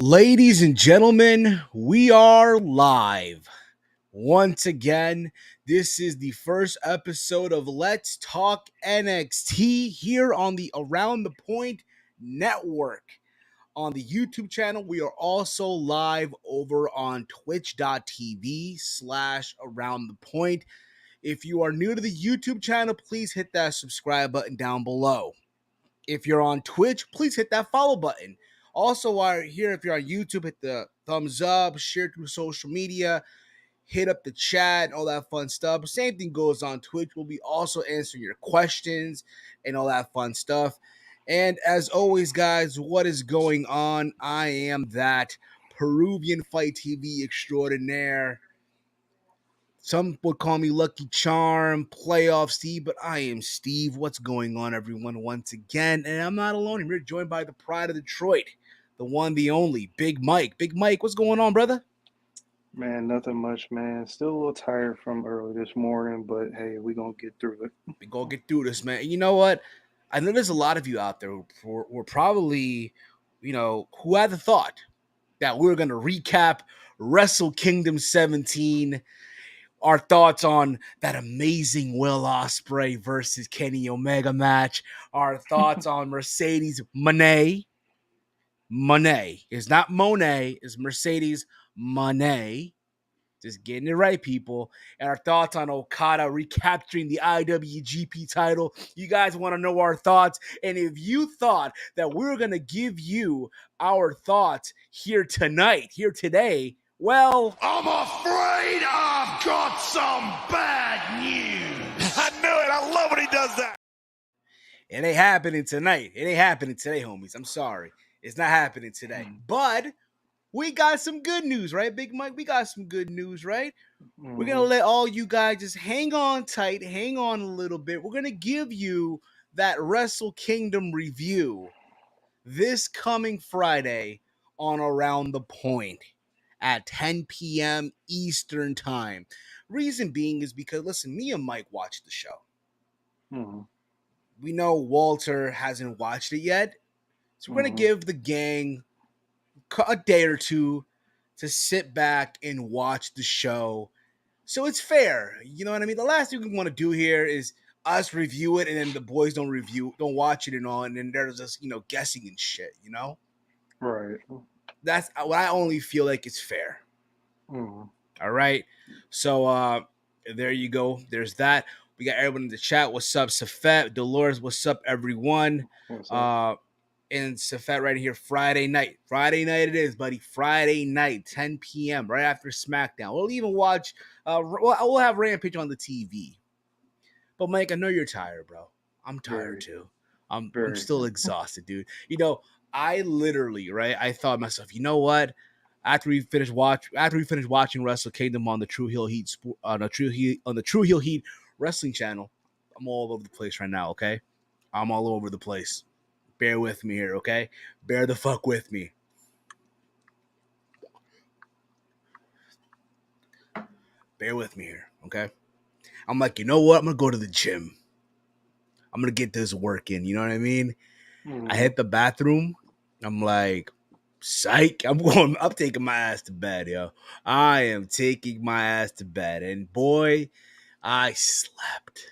Ladies and gentlemen, we are live. Once again, this is the first episode of Let's Talk NXT here on the Around the Point Network. On the YouTube channel, we are also live over on twitch.tv/Around the Point. If you are new to the YouTube channel, please hit that subscribe button down below. If you're on Twitch, please hit that follow button. Also, while you're here, if you're on YouTube, hit the thumbs up, share through social media, hit up the chat, all that fun stuff. Same thing goes on Twitch. We'll be also answering your questions and all that fun stuff. And as always, guys, what is going on? I am that Peruvian Fight TV extraordinaire. Some would call me Lucky Charm, Playoff Steve, but I am Steve. What's going on, everyone, once again? And I'm not alone. I'm joined by the pride of Detroit, the one, the only, Big Mike. Big Mike, what's going on, brother? Man, nothing much, man. Still a little tired from early this morning, but hey, we're going to get through it. We're going to get through this, man. And you know what? I know there's a lot of you out there who are probably, who had the thought that we were going to recap Wrestle Kingdom 17, our thoughts on that amazing Will Ospreay versus Kenny Omega match, our thoughts on Mercedes Moné. Moné. It's not Monet, it's Mercedes Moné. Just getting it right, people. And our thoughts on Okada recapturing the IWGP title. You guys want to know our thoughts? And if you thought that we were going to give you our thoughts here tonight, here today, well, I'm afraid I've got some bad news. I knew it. I love when he does that. It ain't happening tonight. It ain't happening today, homies. I'm sorry. It's not happening today. But we got some good news, right, Big Mike? We got some good news, right? We're going to let all you guys just hang on tight, hang on a little bit. We're going to give you that Wrestle Kingdom review this coming Friday on Around the Point at 10 p.m. Eastern Time. Reason being is because, listen, me and Mike watched the show. We know Walter hasn't watched it yet, so we're going to give the gang a day or two to sit back and watch the show. So it's fair. You know what I mean? The last thing we want to do here is us review it and then the boys don't watch it and all, and then they're just, guessing and shit, Right. That's what I only feel like it's fair. All right. So there you go. There's that. We got everyone in the chat. What's up, Safet? Dolores, what's up, everyone? What's up? And Safet right here, Friday night. Friday night it is, buddy. Friday night, 10 p.m., right after SmackDown. We'll even watch, we'll have Rampage on the TV. But, Mike, I know you're tired, bro. I'm tired, too. I'm still exhausted, dude. I literally, right, I thought to myself, you know what? After we finish watching Wrestle Kingdom on the True Heel Heat on the True Heel Heat Wrestling channel, I'm all over the place right now, okay? I'm all over the place. Bear with me here, okay? Bear the fuck with me. Bear with me here, okay? I'm like, you know what? I'm going to go to the gym. I'm going to get this work in, you know what I mean? I hit the bathroom. I'm like, psych. I'm taking my ass to bed, yo. I am taking my ass to bed. And boy, I slept.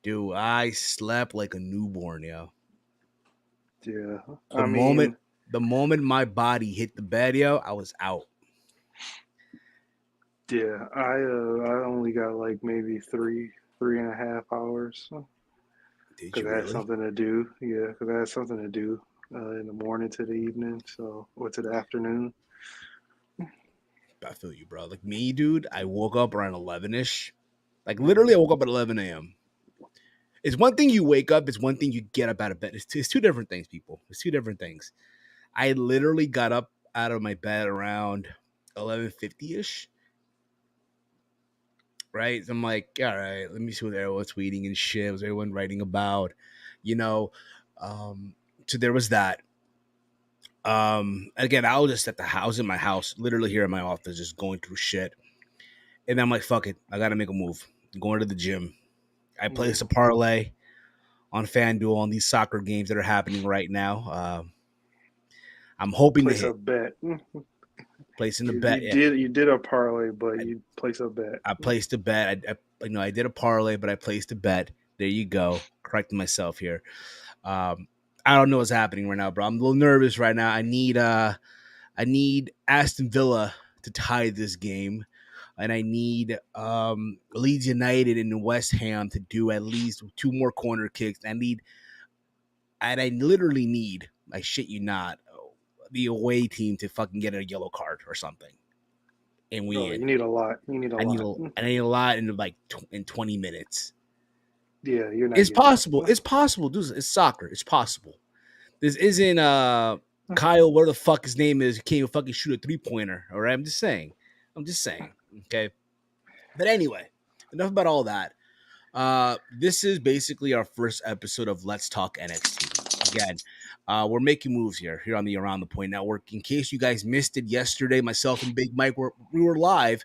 Dude, I slept like a newborn, yo. Yeah. The moment my body hit the bed, yo, I was out. Yeah, I only got like maybe 3.5 hours. Because I had something to do. Yeah, because I had something to do in the morning to the evening, or to the afternoon. I feel you, bro. Like me, dude, I woke up around 11-ish. Like literally, I woke up at 11 a.m. It's one thing you wake up. It's one thing you get up out of bed. It's two different things, people. It's two different things. I literally got up out of my bed around 11:50-ish. Right? So I'm like, all right, let me see what everyone's tweeting and shit. Was everyone writing about? So there was that. Again, I was just at the house, in my house, literally here in my office, just going through shit. And I'm like, fuck it. I got to make a move. I'm going to the gym. I placed a parlay on FanDuel on these soccer games that are happening right now. I'm hoping to Place a hit. bet. Placing the bet. You did a parlay, but you place a bet. I placed a bet. I did a parlay, but I placed a bet. There you go. Correcting myself here. I don't know what's happening right now, bro. I'm a little nervous right now. I need Aston Villa to tie this game, and I need Leeds United and West Ham to do at least 2 more corner kicks. I literally need, I shit you not, the away team to fucking get a yellow card or something, and we. You need a lot. You need a lot. I need a lot in like in 20 minutes. Yeah, you're not. It's possible. It's possible, dude. It's soccer. It's possible. This isn't Kyle, where the fuck his name is, can't even fucking shoot a 3-pointer. All right. I'm just saying. Okay. But anyway, enough about all that. This is basically our first episode of Let's Talk NXT. Again, we're making moves here on the Around the Point Network. In case you guys missed it yesterday, myself and Big Mike we were live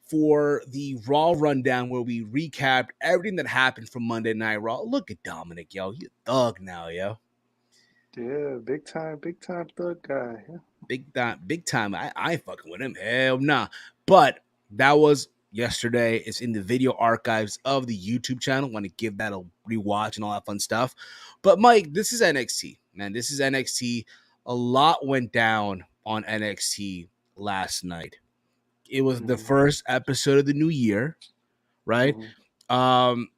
for the Raw rundown where we recapped everything that happened from Monday Night Raw. Look at Dominic, yo. He's a thug now, yo. Yeah, big time thug guy. Yeah. Big time. I ain't fucking with him. Hell nah. But that was yesterday. It's in the video archives of the YouTube channel. Want to give that a rewatch and all that fun stuff. But Mike, this is NXT, man. This is NXT. A lot went down on NXT last night. It was the first episode of the new year, right? And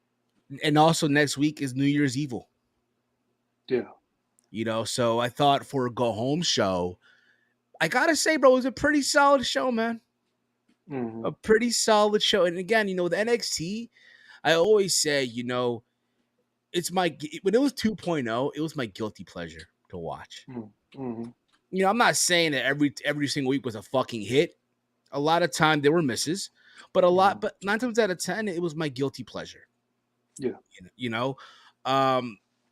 also next week is New Year's Evil. Yeah. So I thought for a go home show, I gotta say, bro, it was a pretty solid show, man. A pretty solid show. And again, the NXT, I always say, it's when it was 2.0, it was my guilty pleasure to watch. I'm not saying that every single week was a fucking hit. A lot of time there were misses, but 9 times out of 10, it was my guilty pleasure. Yeah.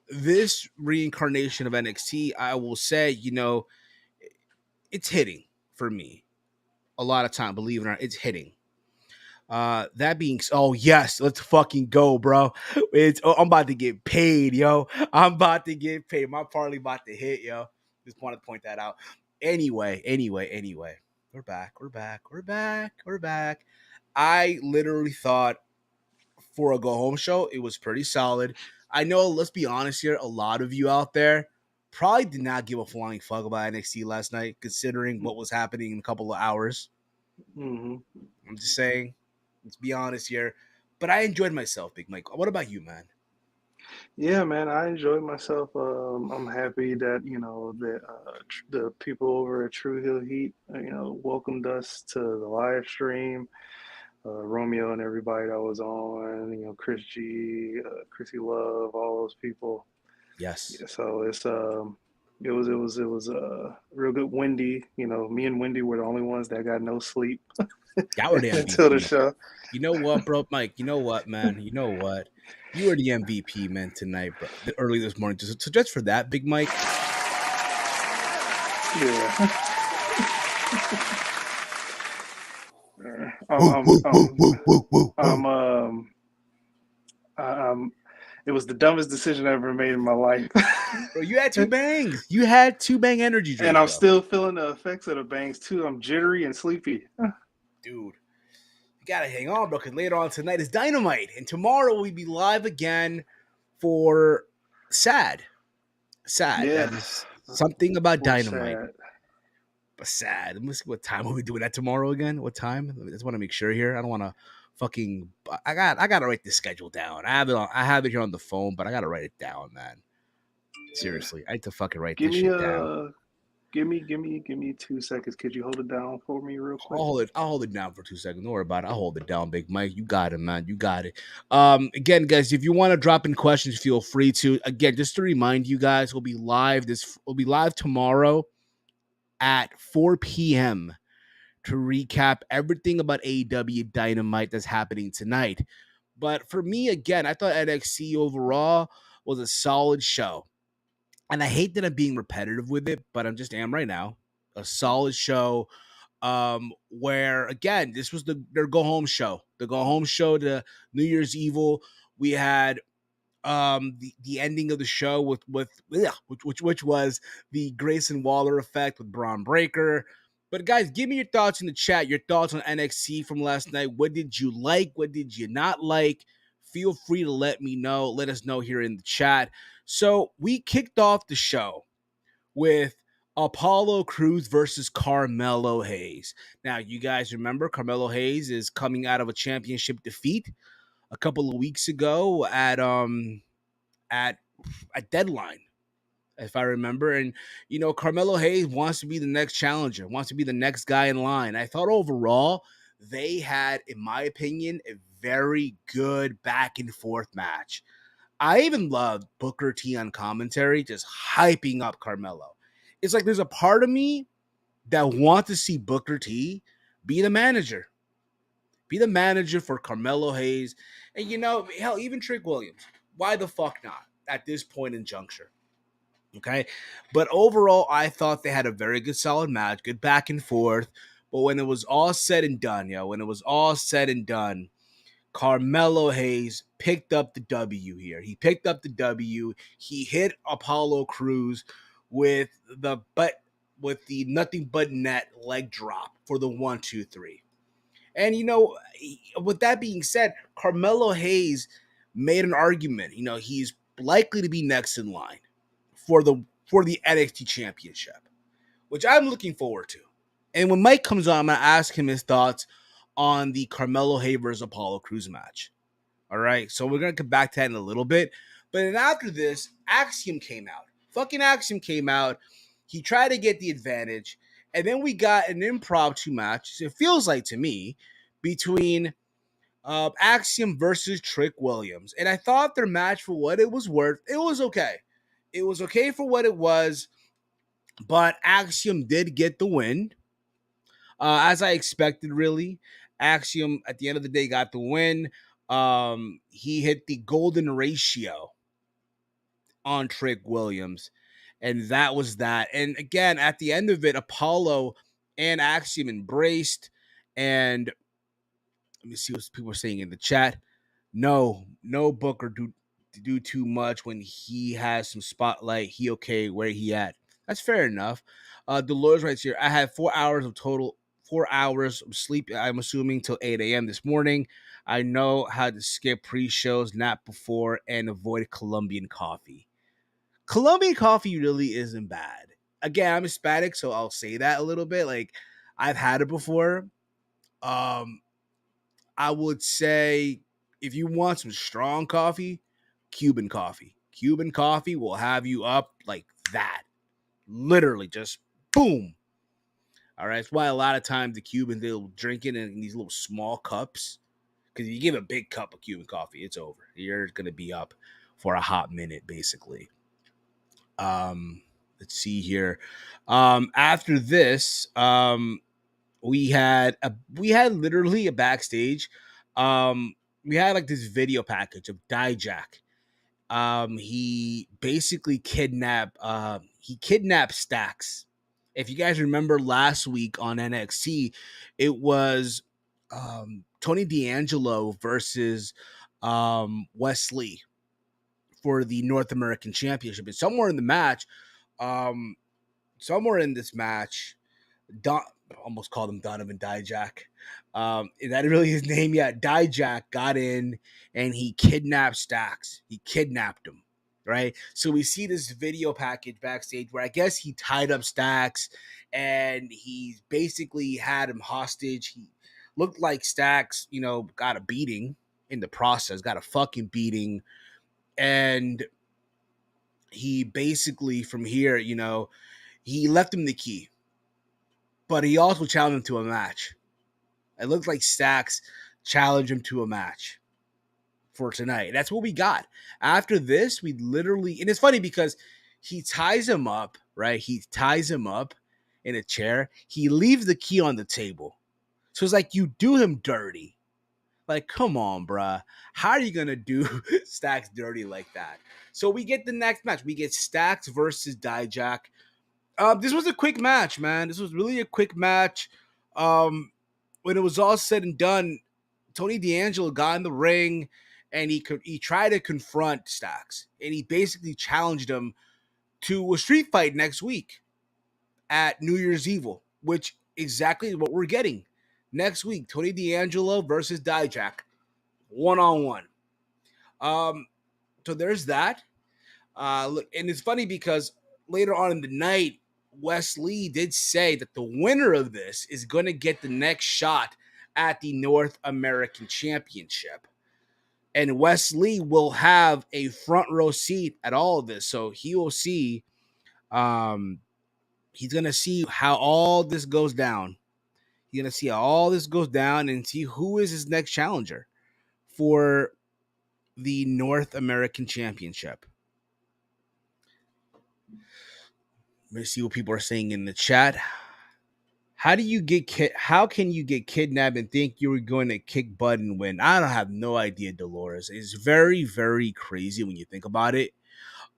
This reincarnation of NXT, I will say, it's hitting for me. A lot of time, believe it or not, it's hitting. That being, oh yes, let's fucking go, bro. I'm about to get paid, yo. I'm about to get paid. My parlay about to hit, yo. Just wanted to point that out. Anyway. We're back. I literally thought for a go home show, it was pretty solid. I know, let's be honest here, a lot of you out there probably did not give a flying fuck about NXT last night, considering what was happening in a couple of hours. I'm just saying, let's be honest here. But I enjoyed myself, Big Mike. What about you, man? Yeah, man, I enjoyed myself. I'm happy that the people over at True Hill Heat, welcomed us to the live stream. Romeo and everybody that was on, Chris G, Chrissy Love, all those people. Yes. Yeah, so it was real good. Wendy, me and Wendy were the only ones that got no sleep until the show. You know what, bro, Mike? You know what, man? You know what? You were the MVP, man, tonight, bro. Early this morning. So just for that, Big Mike. Yeah. It was the dumbest decision I ever made in my life. Bro, you had 2 bangs. You had 2 bang energy drinks. And I'm still feeling the effects of the bangs, too. I'm jittery and sleepy. Dude, you got to hang on, bro, because later on tonight is Dynamite. And tomorrow we'll be live again for Sad. Yeah. That is something about Dynamite. Sad. But sad. Let me see what time are we doing that tomorrow again? What time? I just want to make sure here. I don't want to fucking. I gotta write this schedule down. I have it here on the phone, but I gotta write it down, man. Seriously, I have to fucking write this shit down. Give me 2 seconds. Could you hold it down for me real quick? I'll hold it down for 2 seconds. Don't worry about it. I'll hold it down, Big Mike. You got it, man. You got it. Again, guys, if you want to drop in questions, feel free to. Again, just to remind you guys, we'll be live tomorrow at 4 p.m. to recap everything about AEW Dynamite that's happening tonight. But for me, again, I thought NXT overall was a solid show. And I hate that I'm being repetitive with it, but I'm just am right now. A solid show where, again, this was their go-home show. The go-home show to New Year's Evil. We had the ending of the show which was the Grayson Waller effect with Bron Breakker. But guys, give me your thoughts in the chat, your thoughts on NXT from last night. What did you like? What did you not like? Feel free to let me know. Let us know here in the chat. So we kicked off the show with Apollo Crews versus Carmelo Hayes. Now, you guys remember Carmelo Hayes is coming out of a championship defeat a couple of weeks ago at Deadline, if I remember. And Carmelo Hayes wants to be the next challenger, wants to be the next guy in line. I thought overall they had, in my opinion, a very good back and forth match. I even loved Booker T on commentary, just hyping up Carmelo. It's like there's a part of me that wants to see Booker T be the manager. Be the manager for Carmelo Hayes. And hell, even Trick Williams. Why the fuck not at this point in juncture? Okay. But overall, I thought they had a very good, solid match, good back and forth. But when it was all said and done, Carmelo Hayes picked up the W here. He picked up the W. He hit Apollo Crews with the nothing but net leg drop for the 1-2-3. And with that being said, Carmelo Hayes made an argument. He's likely to be next in line for the NXT championship, which I'm looking forward to. And when Mike comes on, I'm going to ask him his thoughts on the Carmelo Hayes versus Apollo Crews match. All right, so we're going to come back to that in a little bit. But then after this, Axiom came out. Fucking Axiom came out. He tried to get the advantage. And then we got an impromptu match, it feels like to me, between Axiom versus Trick Williams. And I thought their match, for what it was worth, it was okay. It was okay for what it was. But Axiom did get the win. As I expected, really. Axiom, at the end of the day, got the win. He hit the golden ratio on Trick Williams. And that was that. And again, at the end of it, Apollo and Axiom embraced. And let me see what people are saying in the chat. No Booker do too much when he has some spotlight. He okay where he at. That's fair enough. Dolores writes here, I had 4 hours of sleep, I'm assuming, till 8 a.m. this morning. I know how to skip pre-shows, nap before, and avoid Colombian coffee. Colombian coffee really isn't bad. Again, I'm Hispanic, so I'll say that a little bit. Like, I've had it before. I would say if you want some strong coffee, Cuban coffee. Cuban coffee will have you up like that. Literally, just boom. All right. That's why a lot of times the Cubans, they'll drink it in these little small cups. Because if you give a big cup of Cuban coffee, it's over. You're going to be up for a hot minute, basically. Let's see here. After this, we had literally a backstage. We had like this video package of Dijak. He basically kidnapped Stacks. If you guys remember last week on NXT, it was Tony D'Angelo versus Wesley for the North American Championship. And somewhere in this match, almost called him Donovan Dijak. Is that really his name yet? Dijak got in and he kidnapped Stacks. He kidnapped him, right? So we see this video package backstage where I guess he tied up Stacks and he basically had him hostage. He looked like Stacks, got a beating in the process, got a fucking beating. And he basically, from here, he left him the key. But he also challenged him to a match. It looked like Stacks challenged him to a match for tonight. That's what we got. After this, we literally... And it's funny because he ties him up, right? He ties him up in a chair. He leaves the key on the table. So it's like you do him dirty. Like, come on, bruh. How are you going to do Stacks dirty like that? So we get the next match. We get Stacks versus Dijak. This was a quick match, man. This was really a quick match. When it was all said and done, Tony D'Angelo got in the ring and he tried to confront Stacks, and he basically challenged him to a street fight next week at New Year's Evil, which exactly what we're getting next week. Tony D'Angelo versus Dijak, 1-on-1. So there's that. Look, and it's funny because later on in the night, Wes Lee did say that the winner of this is going to get the next shot at the North American Championship. And Wes Lee will have a front row seat at all of this. So he will see, he's going to see how all this goes down. He's going to see how all this goes down and see who is his next challenger for the North American Championship. Let's see what people are saying in the chat. How can you get kidnapped and think you were going to kick butt and win? I don't have no idea, Dolores. It's very, very crazy when you think about it.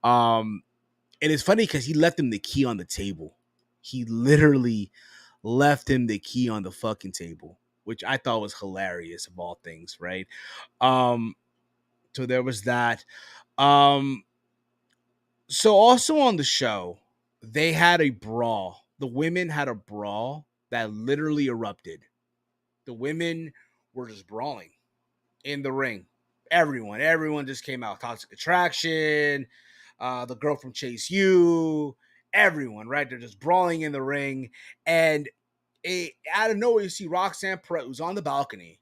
And it's funny because he left him the key on the table. He literally left him the key on the fucking table, which I thought was hilarious of all things, right? So there was that. So also on the show, they had a brawl. The women had a brawl that literally erupted. The women were just brawling in the ring. Everyone just came out. Toxic Attraction, the girl from Chase U, everyone, right? They're just brawling in the ring. And out of nowhere, you see Roxanne Perez, who's on the balcony.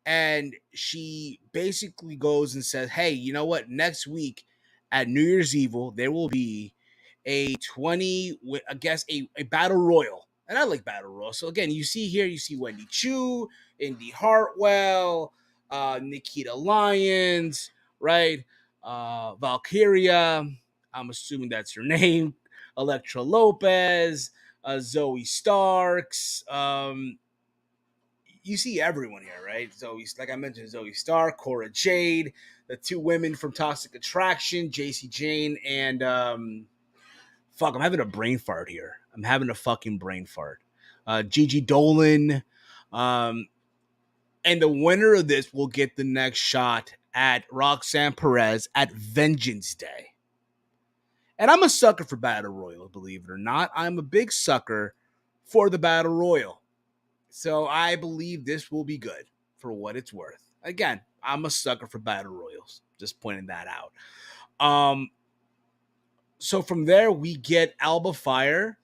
And she basically goes and says, hey, you know what? Next week at New Year's Evil, there will be a battle royal. And I like battle royal. So again, you see Wendy Chu, Indy Hartwell, Nikita Lyons, right? Valkyria, I'm assuming that's her name. Elektra Lopez, Zoe Starks, you see everyone here, right? Zoe, like I mentioned, Zoe Stark, Cora Jade, the two women from Toxic Attraction, JC Jane, and I'm having a brain fart here. I'm having a fucking brain fart. Gigi Dolan, and the winner of this will get the next shot at Roxanne Perez at Vengeance Day. And I'm a sucker for Battle Royal, believe it or not. I'm a big sucker for the Battle Royal. So I believe this will be good for what it's worth. Again, I'm a sucker for battle royals. Just pointing that out. So from there, we get Alba Fire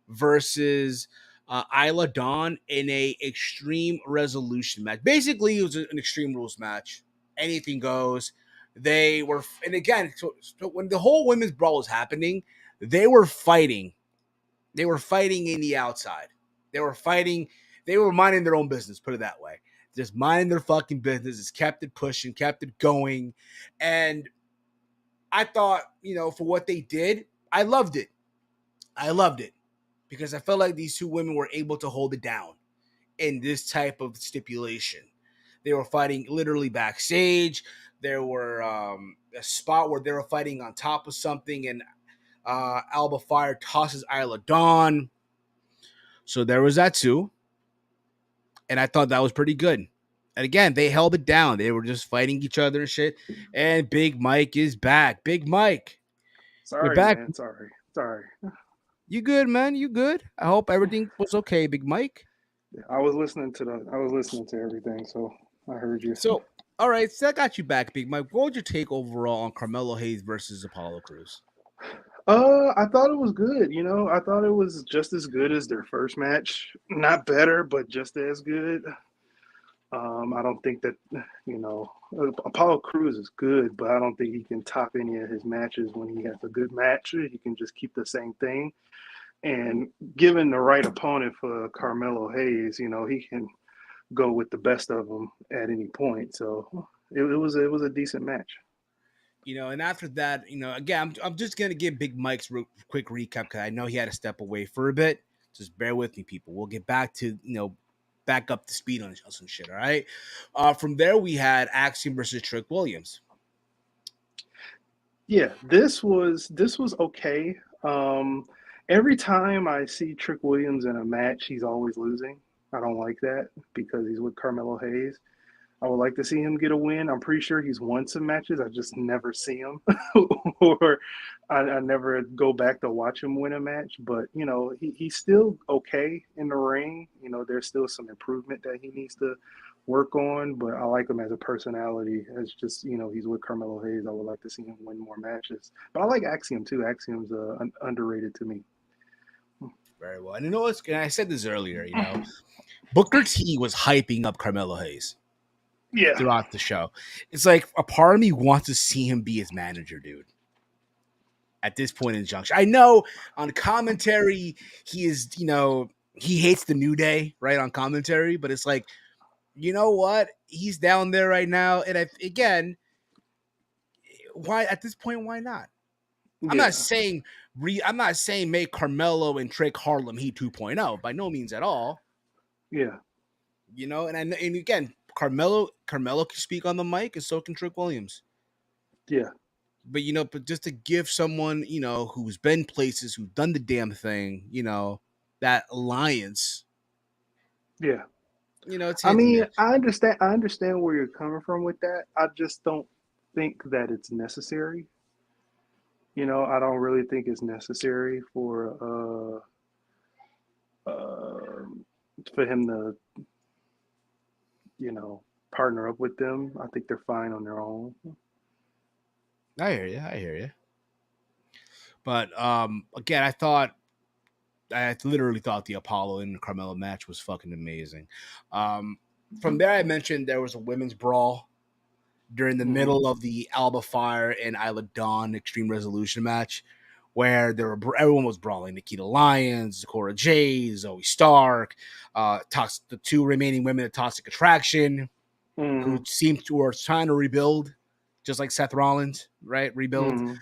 versus Isla Dawn in a Extreme Resolution match. Basically, it was an Extreme Rules match. Anything goes. They were, and again, so when the whole women's brawl was happening, they were fighting. They were fighting in the outside. They were fighting. They were minding their own business, put it that way. Just minding their fucking business. Just kept it pushing, kept it going. And I thought, for what they did, I loved it. Because I felt like these two women were able to hold it down in this type of stipulation. They were fighting literally backstage. There were a spot where they were fighting on top of something, and Alba Fire tosses Isla Dawn. So there was that too. And I thought that was pretty good. And again, they held it down. They were just fighting each other and shit. And Big Mike is back. Big Mike. Sorry, you're back. Man. Sorry. You good, man? You good? I hope everything was okay, Big Mike. Yeah, I was listening to everything, so I heard you. So, all right, so I got you back, Big Mike. What would you take overall on Carmelo Hayes versus Apollo Crews? I thought it was good. I thought it was just as good as their first match. Not better, but just as good. I don't think that, Apollo Crews is good, but I don't think he can top any of his matches when he has a good match. He can just keep the same thing. And given the right opponent for Carmelo Hayes, he can go with the best of them at any point. So it was a decent match. And after that, again, I'm just going to give Big Mike's quick recap because I know he had to step away for a bit. Just bear with me, people. We'll get back to, back up to speed on some shit, all right? From there, we had Axiom versus Trick Williams. Yeah, this was okay. Every time I see Trick Williams in a match, he's always losing. I don't like that because he's with Carmelo Hayes. I would like to see him get a win. I'm pretty sure he's won some matches. I just never see him, or I never go back to watch him win a match. But he's still okay in the ring. There's still some improvement that he needs to work on. But I like him as a personality. As just he's with Carmelo Hayes. I would like to see him win more matches. But I like Axiom too. Axiom's underrated to me. Very well. And and I said this earlier. Booker T was hyping up Carmelo Hayes. Yeah. Throughout the show. It's like a part of me wants to see him be his manager, dude. At this point in the junction. I know on commentary, he is, he hates the New Day, right? On commentary, but it's like, you know what? He's down there right now. And again, why at this point, why not? I'm not saying make Carmelo and Drake Harlem Heat 2.0 by no means at all. Yeah. And again, Carmelo can speak on the mic, and so can Trick Williams. Yeah. But but just to give someone, who's been places, who's done the damn thing, that alliance. Yeah. It's I mean, I understand where you're coming from with that. I just don't think that it's necessary. I don't really think it's necessary for him to partner up with them. I think they're fine on their own. I hear you. But again, I literally thought the Apollo and Carmelo match was fucking amazing. From there, I mentioned there was a women's brawl during the middle of the Alba Fire and Isla Dawn Extreme Resolution match, where everyone was brawling. Nikita Lyons, Cora Jade, Zoe Stark, the two remaining women of Toxic Attraction, who seemed to were trying to rebuild, just like Seth Rollins, right? Rebuild.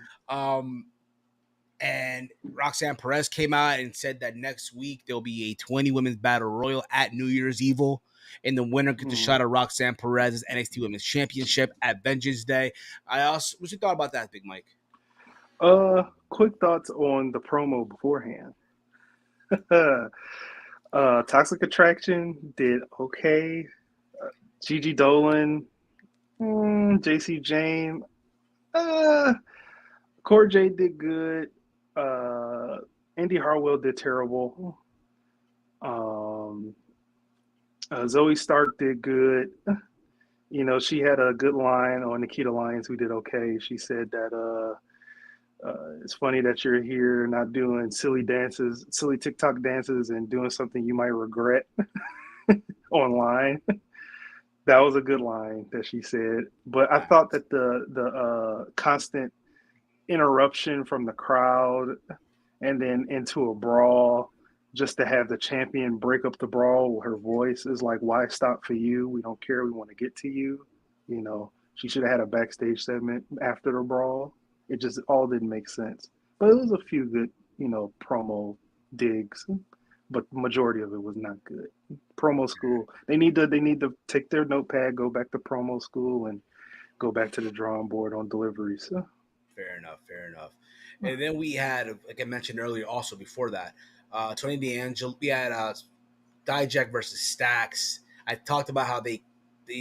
And Roxanne Perez came out and said that next week there'll be a 20 women's battle royal at New Year's Evil, and the winner gets a shot at Roxanne Perez's NXT Women's Championship at Vengeance Day. what's your thought about that, Big Mike? Quick thoughts on the promo beforehand. Toxic Attraction did okay. Gigi Dolan, JC James, Cora Jade did good. Andy Hartwell did terrible. Zoe Stark did good. She had a good line on Nikita Lyons, who did okay. She said that it's funny that you're here not doing silly TikTok dances and doing something you might regret online. That was a good line that she said. But I thought that the constant interruption from the crowd and then into a brawl just to have the champion break up the brawl with her voice is like, why stop for you? We don't care. We want to get to you. She should have had a backstage segment after the brawl. It just all didn't make sense. But it was a few good, promo digs, but the majority of it was not good. Promo school. They need to take their notepad, go back to promo school, and go back to the drawing board on deliveries. Fair enough. And then we had, like I mentioned earlier, also before that, Tony D'Angelo. We had Dijak versus Stacks. I talked about how they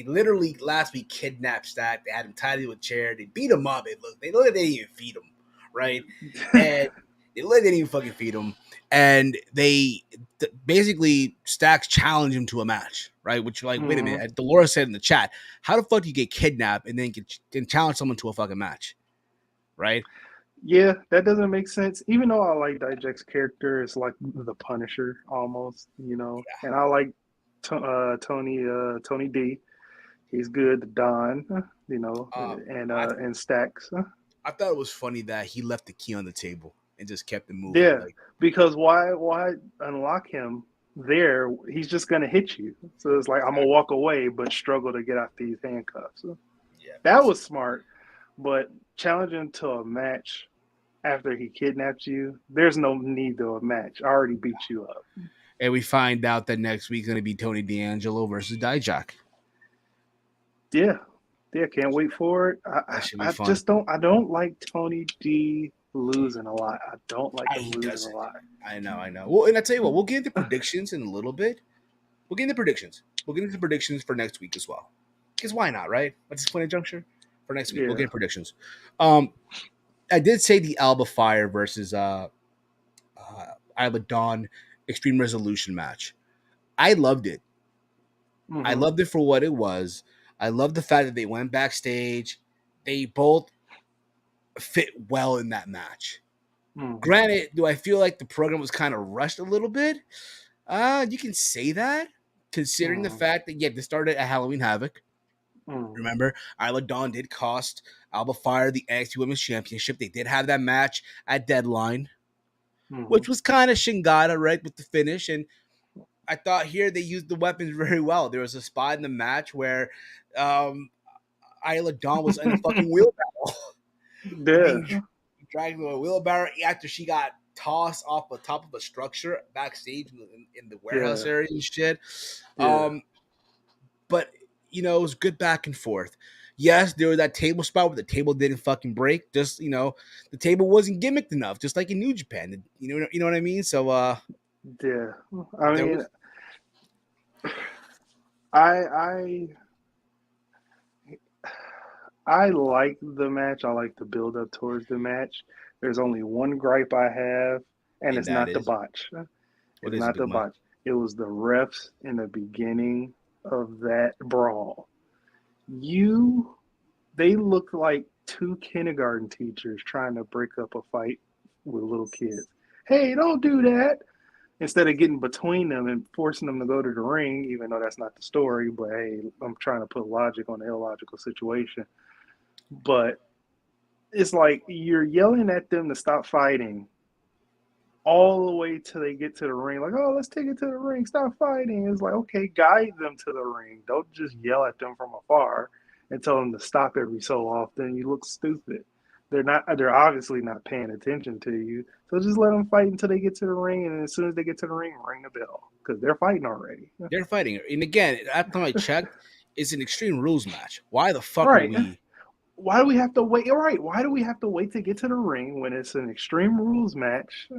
literally last week kidnapped Stack. They had him tied to a chair. They beat him up. They didn't even feed him, right? And they didn't even fucking feed him. And they basically Stacks challenged him to a match, right? Which you're like, wait a minute. Dolores said in the chat, how the fuck do you get kidnapped and then challenge someone to a fucking match, right? Yeah, that doesn't make sense. Even though I like Dijak's character, it's like the Punisher almost, And I like Tony D. He's good. The Don, and Stacks. I thought it was funny that he left the key on the table and just kept it moving. Yeah, because why unlock him there? He's just gonna hit you. So it's like I'm gonna walk away, but struggle to get out these handcuffs. Yeah, that was smart. But challenging to a match after he kidnaps you, there's no need to a match. I already beat you up. And we find out that next week's going to be Tony D'Angelo versus Dijak. Yeah, can't wait for it. I don't like Tony D losing a lot. I don't like him losing a lot. I know. Well, and I tell you what, we'll get into predictions in a little bit. We'll get into predictions for next week as well. Because why not, right? Let's just point a juncture for next week. We'll Yeah. get predictions. I did say the Alba Fire versus Isla Dawn Extreme Resolution match. I loved it. Mm-hmm. I loved it for what it was. I love the fact that they went backstage. They both fit well in that match. Mm-hmm. Granted, do I feel like the program was kind of rushed a little bit? You can say that, considering the fact that, yeah, this started at Halloween Havoc. Remember, Isla Dawn did cost Alba Fire the NXT Women's Championship. They did have that match at Deadline, which was kind of Shingata, right, with the finish. And I thought here they used the weapons very well. There was a spot in the match where Isla Dawn was in a fucking wheelbarrow. Yeah. Dragged with a wheelbarrow after she got tossed off the top of a structure backstage in the warehouse area and shit. Yeah. But, you know, it was good back and forth. Yes, there was that table spot where the table didn't fucking break. Just, you know, the table wasn't gimmicked enough, just like in New Japan. You know what I mean? So, yeah. I mean, I like the match. I like the build up towards the match. There's only one gripe I have, and it's not the botch. It's not the botch. It was the refs in the beginning of that brawl. They looked like two kindergarten teachers trying to break up a fight with little kids. Hey, don't do that. Instead of getting between them and forcing them to go to the ring, even though that's not the story, but hey, I'm trying to put logic on the illogical situation. But it's like you're yelling at them to stop fighting all the way till they get to the ring. Like, oh, let's take it to the ring. Stop fighting. It's like, okay, guide them to the ring. Don't just yell at them from afar and tell them to stop every so often. You look stupid. They're obviously not paying attention to you. So just let them fight until they get to the ring. And as soon as they get to the ring, ring the bell because they're fighting already. They're fighting. And again, at the time I checked, it's an Extreme Rules match. Why the fuck are we? Why do we have to wait? All right. Why do we have to wait to get to the ring when it's an Extreme Rules match?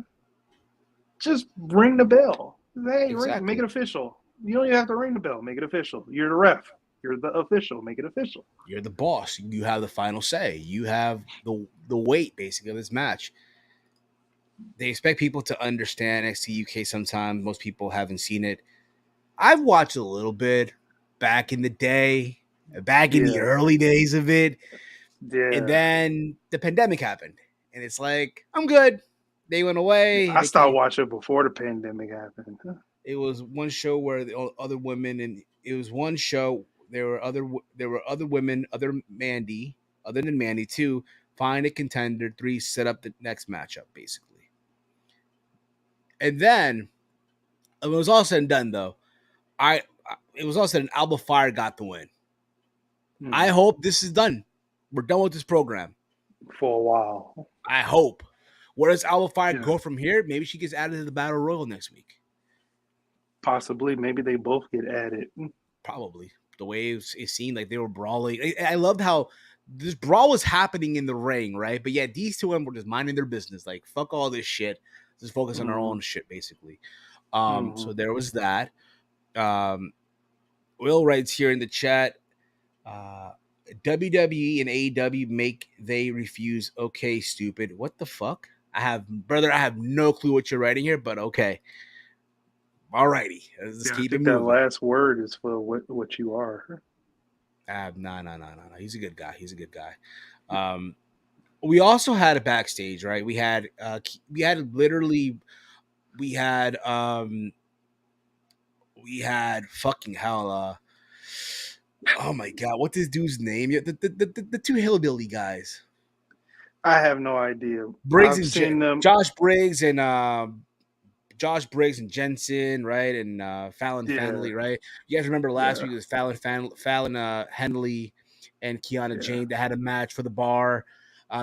Just ring the bell. Hey, exactly. Make it official. You don't even have to ring the bell. Make it official. You're the ref. You're the official. Make it official. You're the boss. You have the final say. You have the weight, basically, of this match. They expect people to understand NXT UK sometimes. Most people haven't seen it. I've watched a little bit back in the day, back in the early days of it. Yeah. And then the pandemic happened. And it's like, I'm good. They went away. I stopped watching before the pandemic happened. It was one show where the other women, and it was one show. There were other women, other than Mandy, too. Find a contender. 3, set up the next matchup, basically. And then it was all said and done, though. It was all said and Alba Fire got the win. I hope this is done. We're done with this program for a while. I hope. Where does Alba Fire go from here? Maybe she gets added to the Battle Royal next week. Possibly. Maybe they both get added. Probably. The way it seemed like they were brawling. I loved how this brawl was happening in the ring, right? But yeah, these two women were just minding their business. Like, fuck all this shit. Just focus on our own shit, basically. So there was that. Will writes here in the chat, WWE and AEW they refuse. Okay, stupid. What the fuck? I have no clue what you're writing here, but okay. Alrighty. Let's keep it moving. That last word is for what you are. No. He's a good guy. We also had a backstage, right? We had fucking hell. Oh my god, what's this dude's name? The two hillbilly guys. I have no idea. Josh Briggs and Jensen, right? And Fallon Henley, right? You guys remember last week it was Fallon Henley and Kiana James that had a match for the bar.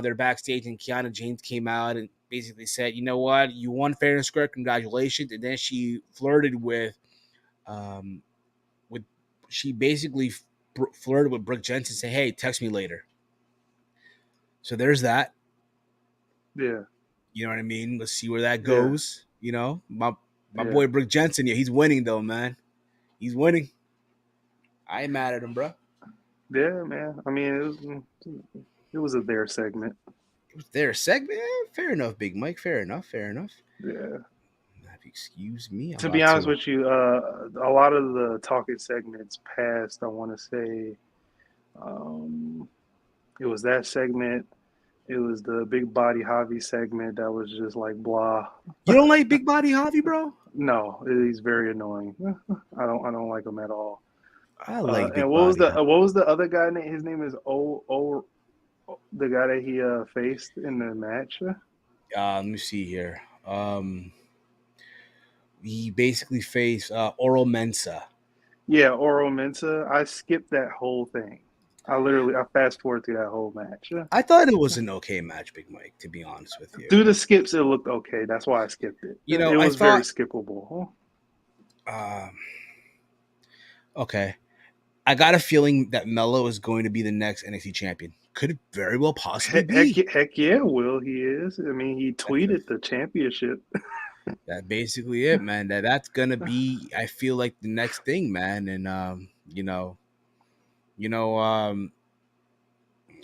They're backstage, and Kiana James came out and basically said, "You know what? You won fair and square. Congratulations." And then she flirted with Brooke Jensen, saying, "Hey, text me later." So there's that. Yeah. You know what I mean? Let's see where that goes. You know, my boy Brooke Jensen, he's winning though, man. He's winning. I ain't mad at him, bro. Yeah, man. I mean, it was a their segment. It was their segment. Fair enough, Big Mike. Fair enough. Fair enough. Yeah. If you excuse me, I'm To be about honest to. with you, a lot of the talking segments past, I want to say, um, it was that segment. It was the big body Javi segment that was just like blah. You don't like Big Body Javi, bro? No, he's very annoying. I don't like him at all. I like And Big Body Javi. what was the other guy name? His name is the guy that he faced in the match. Let me see here. He basically faced Oral Mensa. Yeah, Oro Mensa. I skipped that whole thing. I fast forward through that whole match. I thought it was an okay match, Big Mike. To be honest with you, Through the skips, it looked okay. That's why I skipped it. you It know, I was very thought, skippable. um, okay, I got a feeling that Mello is going to be the next NXT champion. Could very well possibly be. Heck yeah, Will he is. I mean, he That's tweeted the championship. that basically it, man. That's gonna be. I feel like the next thing, man. And you know,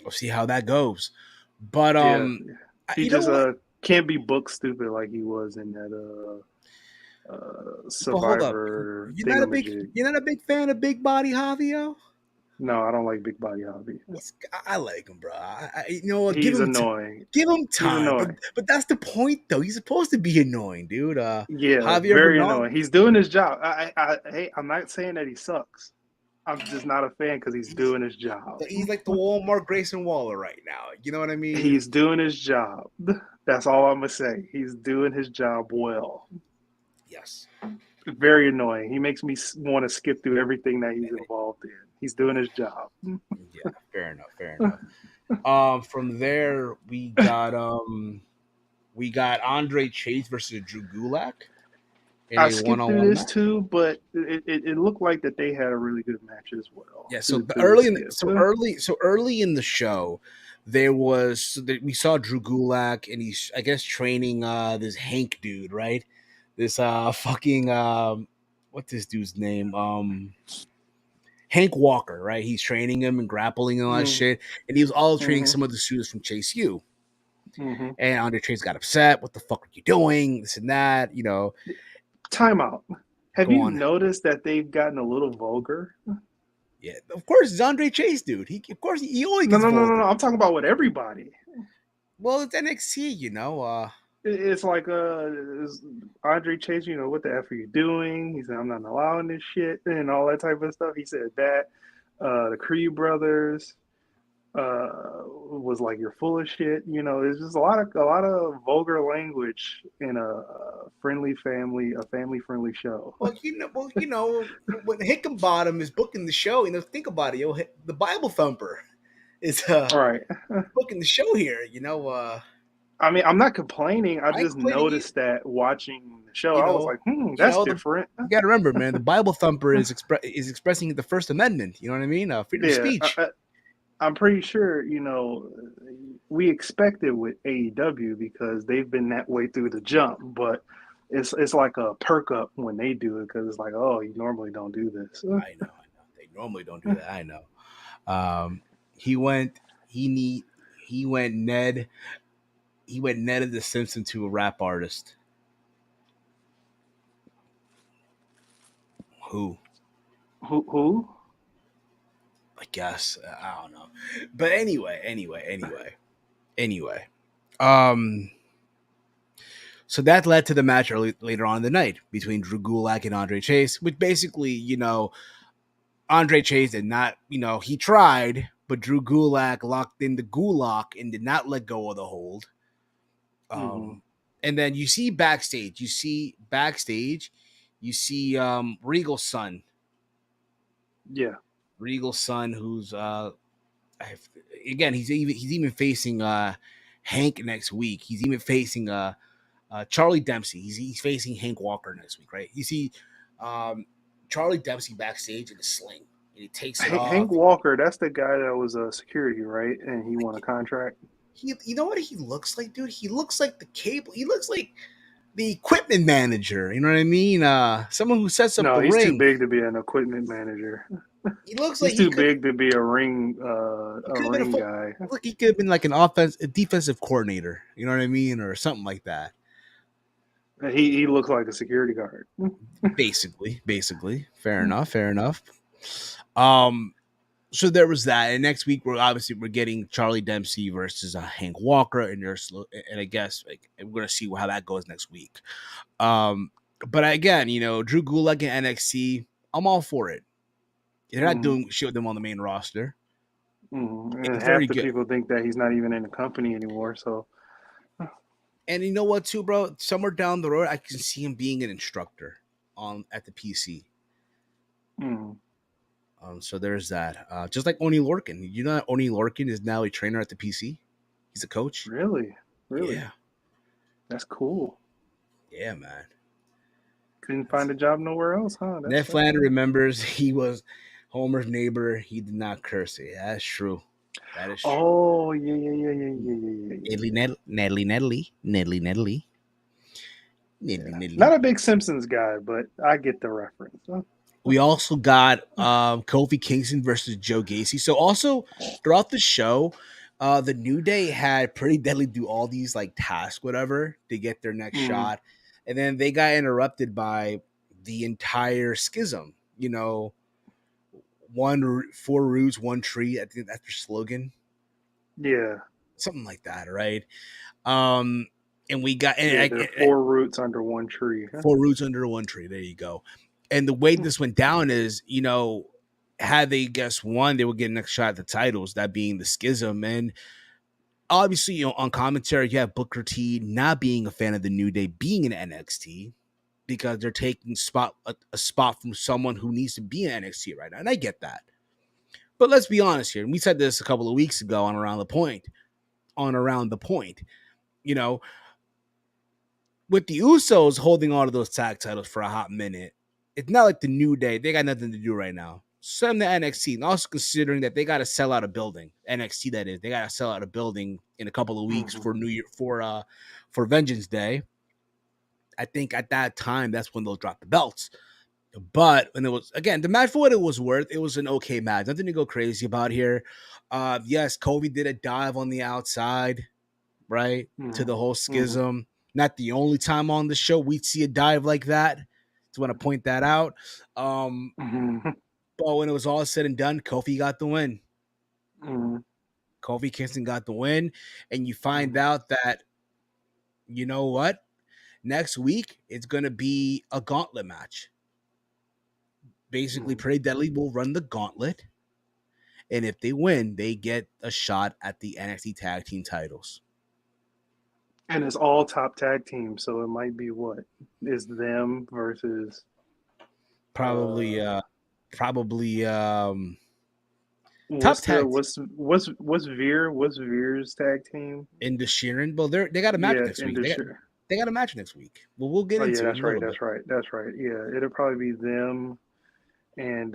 we'll see how that goes. But Yeah, he you know just what? can't be booked stupid like he was in that But hold up, Survivor thingamajig. you're not a big fan of Big Body Javio? No, I don't like Big Body Hobby. I like him, bro. You know what? He's annoying. Give him He's time. annoying. But that's the point, though. He's supposed to be annoying, dude. Yeah, Javier very Bernal. annoying. He's doing his job. Hey, I'm not saying that he sucks. I'm just not a fan because he's doing his job. He's like the Walmart Grayson Waller right now. You know what I mean? He's doing his job. That's all I'm gonna say. He's doing his job well. Yes. Very annoying. He makes me want to skip through everything that he's involved in. He's doing his job. Yeah. Fair enough. Fair enough. From there we got Andre Chase versus Drew Gulak in I a skipped through one-on-one this match. too, but it looked like that they had a really good match as well. Yeah, so so early in the show, we saw Drew Gulak and he's I guess training this Hank dude, right? This fucking what's this dude's name? Hank Walker, right? He's training him and grappling and all that shit. And he was all training some of the students from Chase U. And Andre Chase got upset. What the fuck are you doing? This and that, Time out. Have Go you on. noticed that they've gotten a little vulgar? Yeah, of course it's Andre Chase, dude. He always No, gets no, no, no, vulgar. no. I'm talking about with everybody. Well, it's NXT, It's like Andre Chase, what the F are you doing? He said, I'm not allowing this shit and all that type of stuff. He said that. The Creed brothers was like, you're full of shit. It's just a lot of vulgar language in a family friendly show. Well, when Hickenbottom is booking the show, think about it, the Bible Thumper is All right. booking the show here, I mean, I'm not complaining. I I ain't just complaining either. noticed that watching the show. I was like, that's different. You got to remember, man, the Bible Thumper is expressing the First Amendment. You know what I mean? Freedom of speech. I'm pretty sure, we expect it with AEW because they've been that way through the jump, but it's like a perk up when they do it because it's like, oh, you normally don't do this. I know. They normally don't do that. I know. He went Ned of the Simpsons to a rap artist. Who? I guess I don't know, but anyway. So that led to the match later on in the night between Drew Gulak and Andre Chase, which basically, Andre Chase did not, he tried, but Drew Gulak locked in the Gulak and did not let go of the hold. And then you see backstage, Regal's son. Yeah. Regal's son, who's again, he's even facing Hank next week. He's even facing Charlie Dempsey. He's facing Hank Walker next week, right? You see Charlie Dempsey backstage in a sling, and he takes it off. Hank Walker, that's the guy that was a security, right? And he won a contract. You know what he looks like, dude? He looks like the cable. He looks like the equipment manager. You know what I mean? Someone who sets up the ring. No, he's too big to be an equipment manager. He looks He's like too big to be a ring guy. Look, he could have been like a defensive coordinator. You know what I mean, or something like that. He looks like a security guard. Basically. Fair enough. So there was that, and next week we're getting Charlie Dempsey versus Hank Walker, and I guess we're gonna see how that goes next week. But again, Drew Gulak and NXT, I'm all for it. They're not doing shit with them on the main roster. And It's half very the good. people think that he's not even in the company anymore. So, and you know what, too, bro? Somewhere down the road, I can see him being an instructor at the PC. So there's that. Just like Oni Lorcan. You know that Oni Lorcan is now a trainer at the PC? He's a coach. Really? Yeah. That's cool. Yeah, man. Couldn't find a job nowhere else, huh? Ned Flanders remembers he was Homer's neighbor. He did not curse it. That's true. That is true. Oh, yeah. Nedley. Not a big Simpsons guy, but I get the reference. Huh? We also got Kofi Kingston versus Joe Gacy. So also throughout the show, the New Day had Pretty Deadly do all these like tasks, whatever, to get their next shot. And then they got interrupted by the entire schism. 4 roots, 1 tree. I think that's their slogan. Yeah. Something like that, right? And we got... there are 4 roots under 1 tree. Huh? 4 roots under 1 tree. There you go. And the way this went down is, had they won, they would get an next shot at the titles, that being the schism. And obviously, on commentary, you have Booker T not being a fan of the New Day being in NXT because they're taking a spot from someone who needs to be in NXT right now. And I get that. But let's be honest here. And we said this a couple of weeks ago on Around the Point. With the Usos holding on to those tag titles for a hot minute, it's not like the New Day. They got nothing to do right now. Send them to NXT. And also considering that they got to sell out a building. NXT, that is. They got to sell out a building in a couple of weeks for New Year, for Vengeance Day. I think at that time, that's when they'll drop the belts. But when it was, again, the match for what it was worth, it was an okay match. Nothing to go crazy about here. Yes, Kobe did a dive on the outside, right? To the whole schism. Not the only time on the show we'd see a dive like that. Just want to point that out. But when it was all said and done, Kofi got the win. Kofi Kingston got the win. And you find out that, you know what? Next week, it's going to be a gauntlet match. Basically, Pretty Deadly will run the gauntlet. And if they win, they get a shot at the NXT Tag Team titles. And it's all top tag teams, so it might be what is them versus probably top tag. What's Veer's tag team? Into Sheeran. Well, they got a match next week. They got a match next week. Well, we'll get into it. That's right. Yeah, it'll probably be them and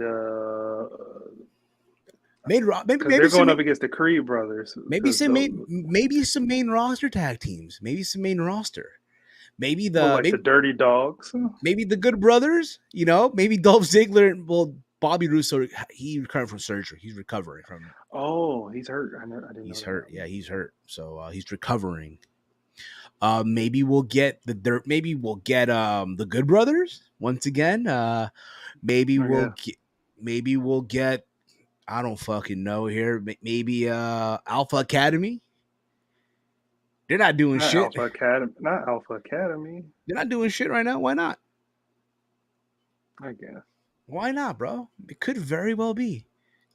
maybe they're going up against the Creed brothers. Maybe some main roster tag teams. Maybe some main roster. Maybe the Dirty Dogs. Maybe the Good Brothers. Maybe Dolph Ziggler. Well, Bobby Russo, he recovered from surgery. He's recovering from it. Oh, he's hurt. I didn't he's know hurt. That. Yeah, he's hurt. So he's recovering. Maybe we'll get the Good Brothers once again. Maybe we'll get. I don't fucking know here. Maybe Alpha Academy. They're not doing shit. Not Alpha Academy. They're not doing shit right now. Why not? I guess. Why not, bro? It could very well be.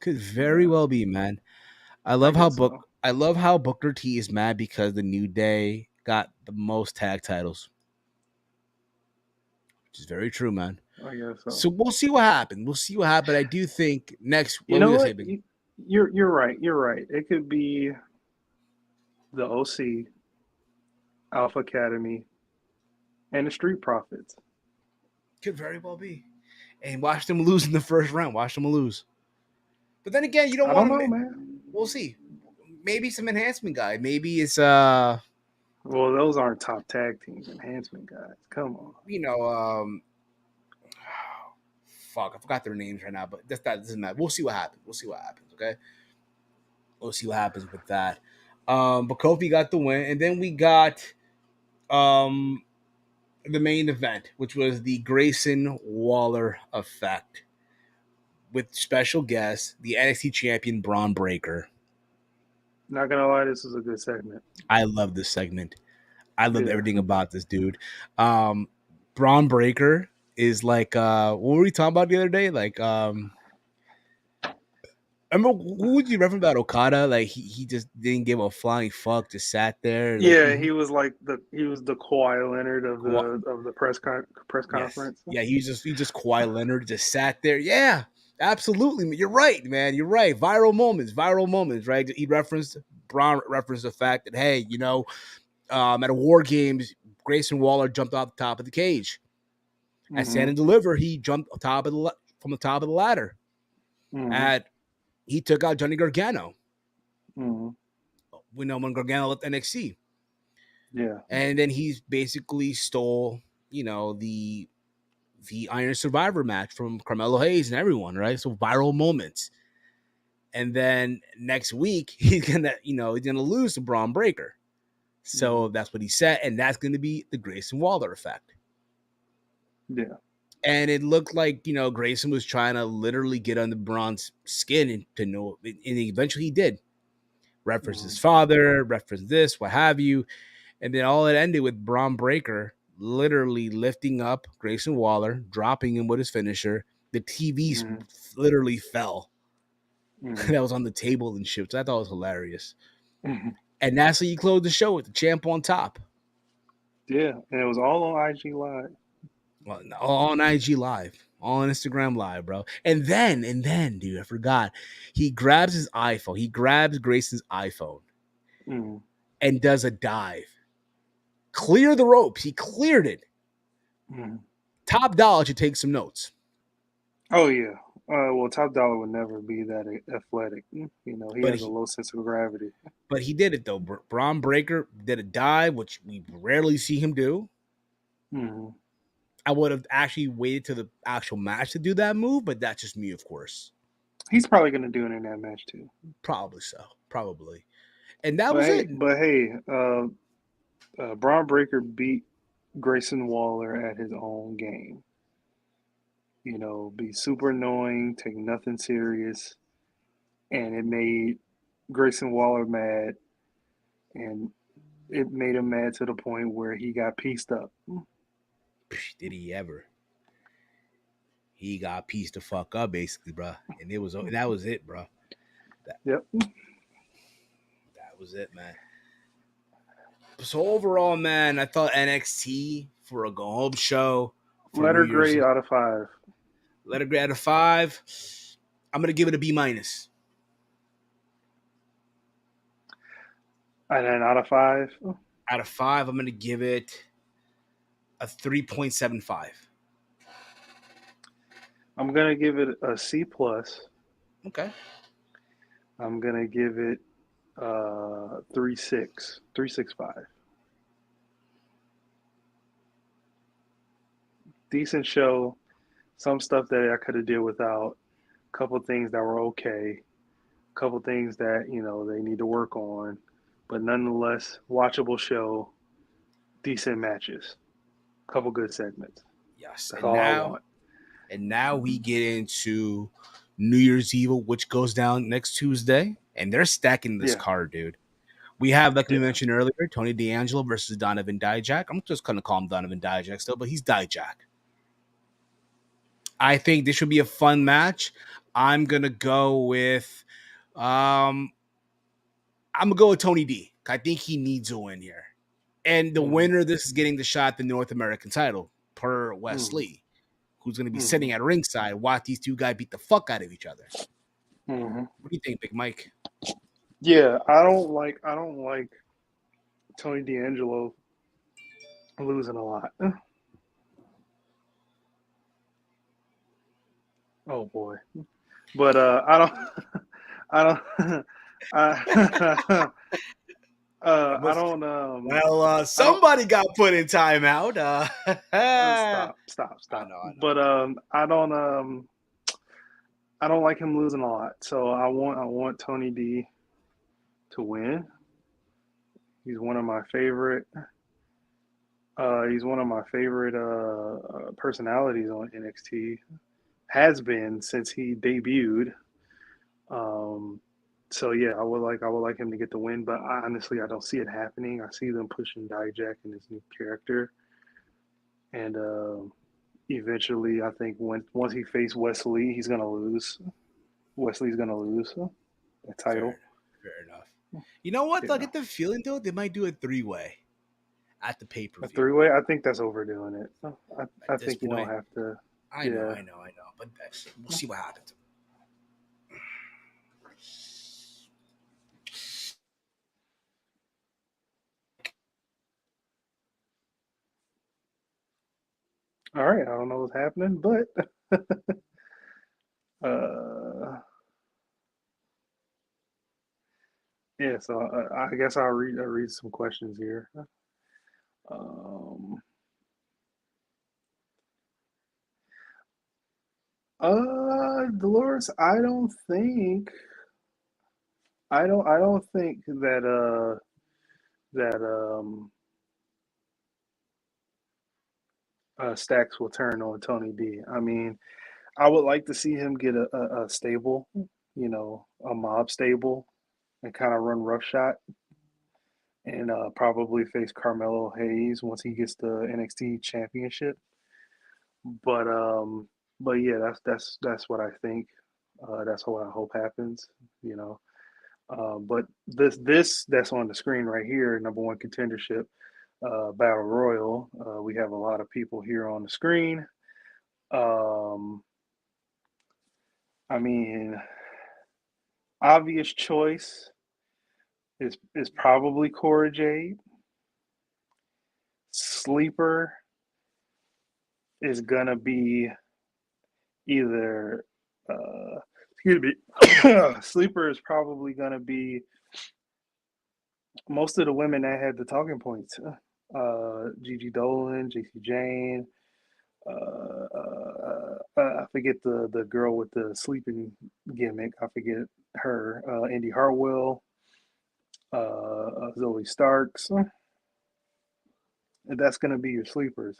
Could very well be, man. I love how Booker T is mad because the New Day got the most tag titles. Which is very true, man. I guess so. So we'll see what happens. I do think next. You know what? You're right. It could be the OC, Alpha Academy, and the Street Profits. Could very well be. And watch them lose in the first round. Watch them lose. But then again, you don't want to. Man. We'll see. Maybe some enhancement guy. Maybe it's Well, those aren't top tag teams. Enhancement guys. Come on. fuck, I forgot their names right now, but that doesn't matter. We'll see what happens. Okay, we'll see what happens with that. But Kofi got the win, and then we got the main event, which was the Grayson Waller effect with special guest, the NXT champion Bron Breakker. Not gonna lie, this is a good segment. I love this segment. I love everything about this dude. Bron Breakker is like what were we talking about the other day? Like remember who would you reference about Okada? Like he just didn't give a flying fuck, just sat there. Yeah, he was like the Kawhi Leonard of the press conference. Yeah, he just Kawhi Leonard, just sat there. Yeah, absolutely. You're right, man. You're right. Viral moments, right? Bron referenced the fact that, hey, at a War Games, Grayson Waller jumped off the top of the cage. At Stand and Deliver, he jumped from the top of the ladder. He took out Johnny Gargano. We know when Gargano left NXT. Yeah. And then he basically stole, the Iron Survivor match from Carmelo Hayes and everyone, right? So viral moments. And then next week, he's gonna lose to Bron Breakker. So that's what he said, and that's gonna be the Grayson Waller effect. Yeah. And it looked like, Grayson was trying to literally get under Bron's skin and to know, and eventually he did. Reference his father, reference this, what have you. And then all it ended with Bron Breakker literally lifting up Grayson Waller, dropping him with his finisher. The TVs literally fell. That was on the table and shit. So I thought it was hilarious. And that's how you close the show with the champ on top. Yeah, and it was all on IG Live. Well, all on IG Live, all on Instagram Live, bro. And then, dude, I forgot. He grabs his iPhone. He grabs Grayson's iPhone and does a dive. Clear the ropes. He cleared it. Top Dollar should take some notes. Oh, yeah. Well, Top Dollar would never be that athletic. He has a low sense of gravity. But he did it, though. Bron Breakker did a dive, which we rarely see him do. I would have actually waited to the actual match to do that move, but that's just me, of course. He's probably going to do it in that match, too. Probably so. Probably. And that was it. But, hey, Bron Breakker beat Grayson Waller at his own game. Be super annoying, take nothing serious. And it made Grayson Waller mad. And it made him mad to the point where he got pieced up. Did he ever? He got pieced the fuck up, basically, bro. And that was it, bro. Yep. That was it, man. So overall, man, I thought NXT for a go home show. Letter grade out of 5. Letter grade out of 5. I'm gonna give it a B-. And then out of 5? Out of 5, I'm gonna give it a 3.75. I'm gonna give it a C+. Okay. I'm gonna give it 3.65. Decent show. Some stuff that I could have did without. A couple things that were okay. A couple things that they need to work on, but nonetheless, watchable show. Decent matches. A couple good segments. Yes. That's all I want. And now we get into New Year's Eve, which goes down next Tuesday, and they're stacking this card, dude. We have, like we mentioned earlier, Tony D'Angelo versus Donovan Dijak. I'm just going to call him Donovan Dijak still, but he's Dijak. I think this should be a fun match. I'm going to go with Tony D. I think he needs a win here. And the winner of this is getting the shot at the North American title per Wesley, who's going to be sitting at ringside, watch these two guys beat the fuck out of each other. What do you think, Big Mike? Yeah, I don't like Tony D'Angelo losing a lot. Oh boy. But I I don't. Well, somebody got put in timeout. Stop. I know. But I don't. I don't like him losing a lot. So I want Tony D to win. He's one of my favorite. He's one of my favorite personalities on NXT. Has been since he debuted. So yeah, I would like him to get the win, but honestly, I don't see it happening. I see them pushing Dijak and his new character, and eventually, I think once he faces Wesley, he's gonna lose. Wesley's gonna lose the title. Fair enough. You know what? Yeah. I get the feeling though they might do a 3-way at the pay-per-view. A 3-way? I think that's overdoing it. I think you don't have to. I know, but we'll see what happens. All right, I don't know what's happening, but yeah. So I guess I'll read some questions here. Dolores, I don't think that Stacks will turn on Tony D. I mean, I would like to see him get a stable, a mob stable, and kind of run roughshod, and probably face Carmelo Hayes once he gets the NXT championship. But yeah, that's what I think. That's what I hope happens. But this that's on the screen right here, number one contendership, battle royal. We have a lot of people here on the screen. I mean, obvious choice is probably Cora Jade. Sleeper is gonna be either Sleeper is probably gonna be most of the women that had the talking points. Gigi Dolan, JC Jane. I forget the girl with the sleeping gimmick. I forget her. Indy Hartwell, Zoe Starks. And that's going to be your sleepers.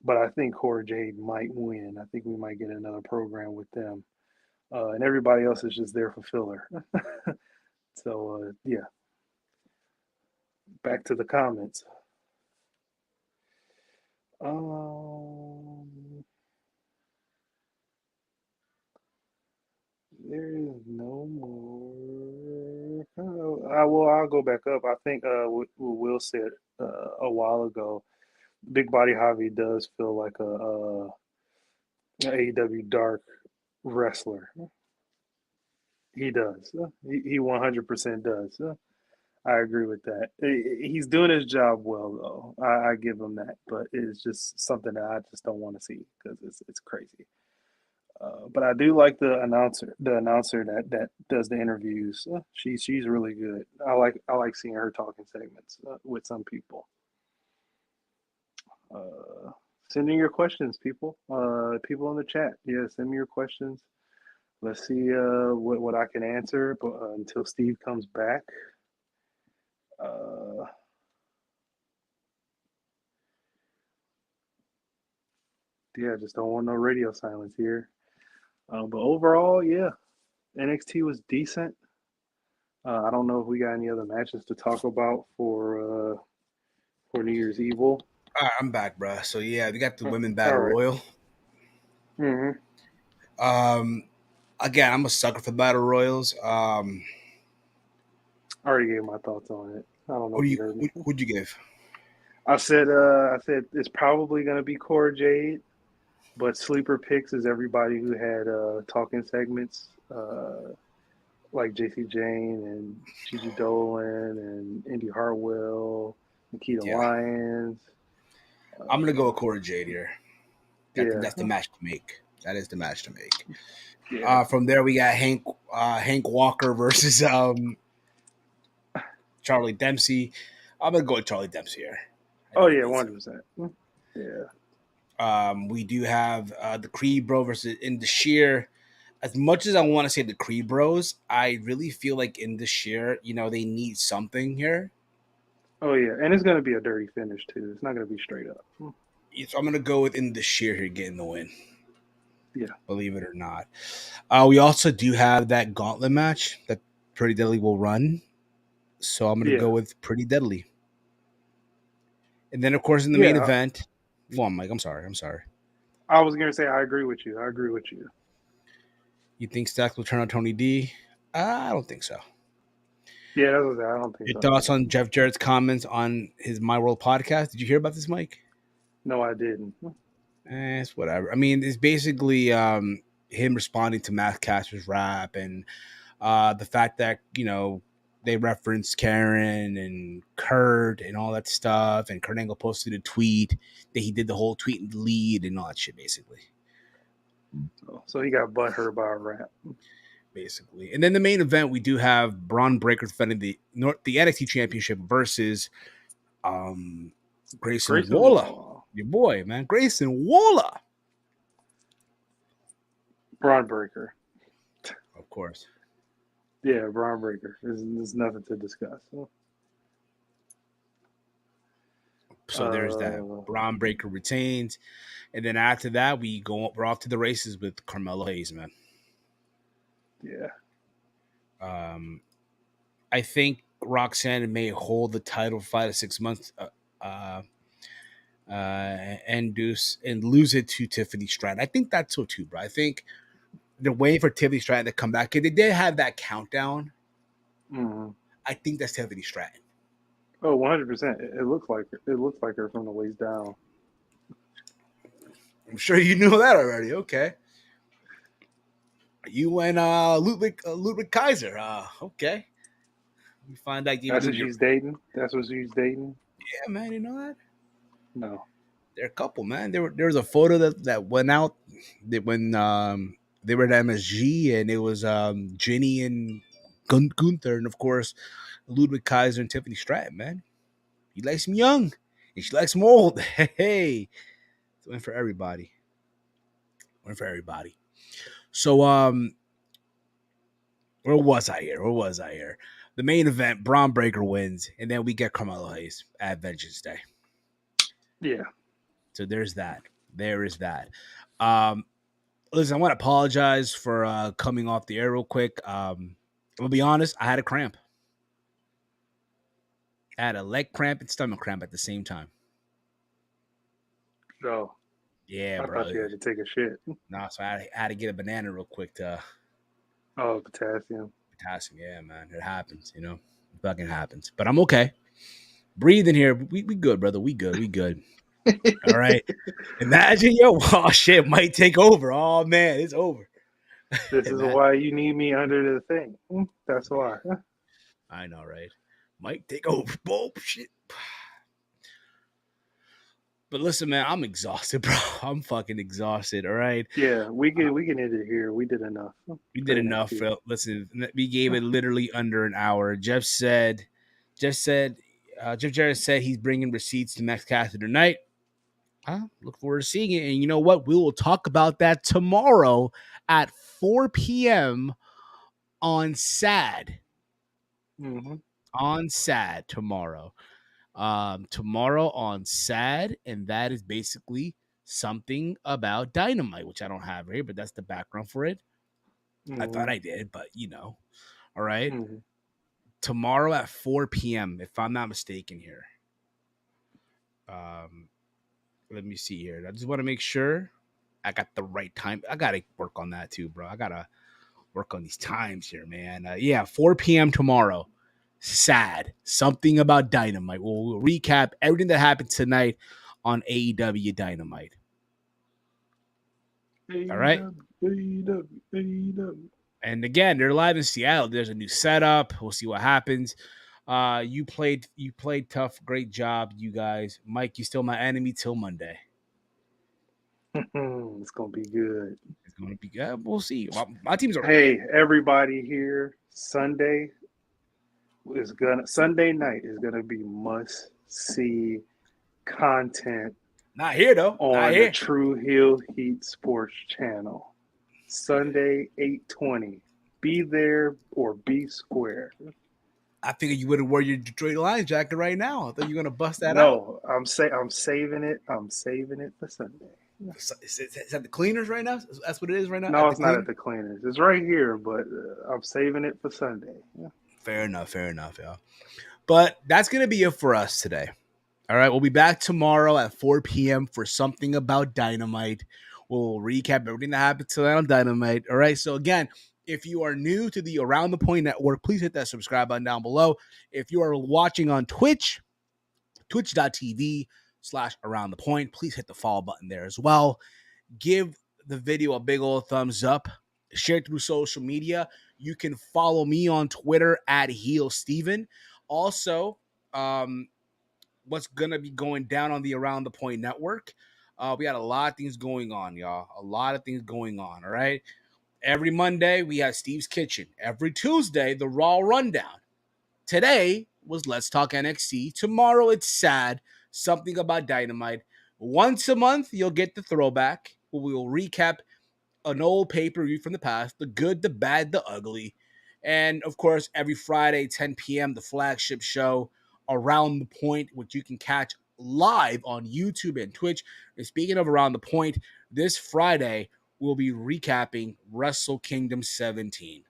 But I think Cora Jade might win. I think we might get another program with them. And everybody else is just there for filler. So, yeah. Back to the comments. There is no more. I'll go back up. I think what Will said a while ago, Big Body Javi does feel like a AEW dark wrestler. He does. He 100% does. I agree with that. He's doing his job well, though. I give him that, but it's just something that I just don't want to see because it's crazy. But I do like the announcer that does the interviews. She's really good. I like seeing her talking segments with some people. Send in your questions, people. People in the chat. Yeah, send me your questions. Let's see what I can answer. But until Steve comes back. Yeah, just don't want no radio silence here. But overall, yeah, NXT was decent. I don't know if we got any other matches to talk about for New Year's Evil. All right, I'm back, bro. So yeah, we got the women battle royal. Again, I'm a sucker for battle royals. I already gave my thoughts on it. I don't know if you heard me. What'd you give? I said it's probably gonna be Cora Jade, but sleeper picks is everybody who had talking segments, like JC Jane and Gigi Dolan and Indy Hartwell, Nikita Lyons. I'm gonna go with Cora Jade here. That's the match to make. That is the match to make. Yeah. From there, we got Hank Walker versus Charlie Dempsey. I'm gonna go with Charlie Dempsey here. Oh yeah, 100%. Yeah. We do have the Creed Bro versus In the Sheer. As much as I want to say the Creed Bros, I really feel like In the Sheer, they need something here. Oh yeah, and it's gonna be a dirty finish too. It's not gonna be straight up. So I'm gonna go with In the Sheer here getting the win. Yeah. Believe it or not. We also do have that gauntlet match that Pretty Deadly will run. So I'm gonna go with Pretty Deadly. And then of course in the main event. Well, Mike, I'm sorry. I was gonna say I agree with you. You think Stacks will turn on Tony D? I don't think so. Yeah, that's what I don't think. Your thoughts on Jeff Jarrett's comments on his My World podcast? Did you hear about this, Mike? No, I didn't. It's whatever. I mean, it's basically him responding to Matt Caster's rap and the fact that they referenced Karen and Kurt and all that stuff, and Kurt Angle posted a tweet that he did the whole tweet and delete and all that shit, basically. So he got butthurt by a rap. Basically. And then the main event, we do have Bron Breakker defending the NXT Championship versus Grayson Waller. Your boy, man. Grayson Waller. Bron Breakker. Of course. Yeah, Bron Breakker. There's nothing to discuss. So there's that. Bron Breakker retains. And then after that, we're off to the races with Carmelo Hayes, man. Yeah. I think Roxanne may hold the title for 5 to 6 months and lose it to Tiffany Stratton. I think that's so too, bro. I think they're waiting for Tiffany Stratton to come back. They did have that countdown. Mm-hmm. I think that's Tiffany Stratton. Oh, 100%. It looks like her from the waist down. I'm sure you knew that already. Okay. You and Ludwig Kaiser. Okay. We find out. That's what she's dating? That's what she's dating? Yeah, man. You know that? No. They're a couple, man. There was a photo that went out when they were at MSG, and it was Jenny and Gunther, and of course Ludwig Kaiser and Tiffany Stratton, man. He likes him young, and she likes him old. Hey, it's win for everybody. So, where was I here? The main event, Bron Breakker wins, and then we get Carmelo Hayes at Vengeance Day. Yeah. So there's that. There is that. Listen, I want to apologize for coming off the air real quick. I'm gonna be honest, I had a cramp. I had a leg cramp and stomach cramp at the same time. No. Yeah, I bro. thought you had to take a shit. No, so I had to get a banana real quick to. Oh, potassium. Yeah, man. It happens, It fucking happens. But I'm okay. Breathing here. We good, brother. We good. All right. Imagine, oh shit, might take over. Oh man, it's over. This is why you need me under the thing. That's why. I know, right? Might take over. Oh shit. But listen, man, I'm exhausted, bro. I'm fucking exhausted. All right. Yeah, we can end it here. We did enough. Listen, we gave it literally under an hour. Jeff Jarrett said he's bringing receipts to Max Caster tonight. Look forward to seeing it. And you know what? We will talk about that tomorrow at 4 p.m. on SAD. Mm-hmm. On SAD tomorrow. Tomorrow on SAD, and that is basically something about Dynamite, which I don't have here, but that's the background for it. Mm-hmm. I thought I did, but all right. Mm-hmm. Tomorrow at 4 p.m., if I'm not mistaken here. Let me see here. I just want to make sure I got the right time. I got to work on that too, bro. I got to work on these times here, man. 4 p.m. tomorrow. SAD. Something about Dynamite. We'll recap everything that happened tonight on AEW Dynamite. All right? AEW. And again, they're live in Seattle. There's a new setup. We'll see what happens. You played tough. Great job, you guys. Mike, you still my enemy till Monday. It's gonna be good. It's gonna be good. We'll see. My teams are. Hey, everybody here Sunday. Sunday night is gonna be must see content Not here though. Not on the here. True Hill Heat Sports Channel. Sunday 8:20. Be there or be square. I figured you would wear your Detroit Lions jacket right now. I thought you were gonna bust that out. No, I'm saving it. I'm saving it for Sunday. Is that the cleaners right now? That's what it is right now? No, it's not at the cleaners. It's right here, but I'm saving it for Sunday. Yeah. Fair enough, y'all. But that's going to be it for us today. All right, we'll be back tomorrow at 4 p.m. for something about Dynamite. We'll recap everything that happened tonight on Dynamite. All right, so again, if you are new to the Around the Point Network, please hit that subscribe button down below. If you are watching on Twitch, twitch.tv/Around the Point, please hit the follow button there as well. Give the video a big old thumbs up. Share it through social media. You can follow me on Twitter at HeelSteven. Also, what's going to be going down on the Around the Point Network, we got a lot of things going on, y'all. A lot of things going on, all right? Every Monday, we have Steve's Kitchen. Every Tuesday, the Raw Rundown. Today was Let's Talk NXT. Tomorrow, it's Sad, something about Dynamite. Once a month, you'll get the throwback, where we will recap an old pay-per-view from the past, the good, the bad, the ugly. And, of course, every Friday, 10 p.m., the flagship show, Around the Point, which you can catch live on YouTube and Twitch. And speaking of Around the Point, this Friday, we'll be recapping Wrestle Kingdom 17.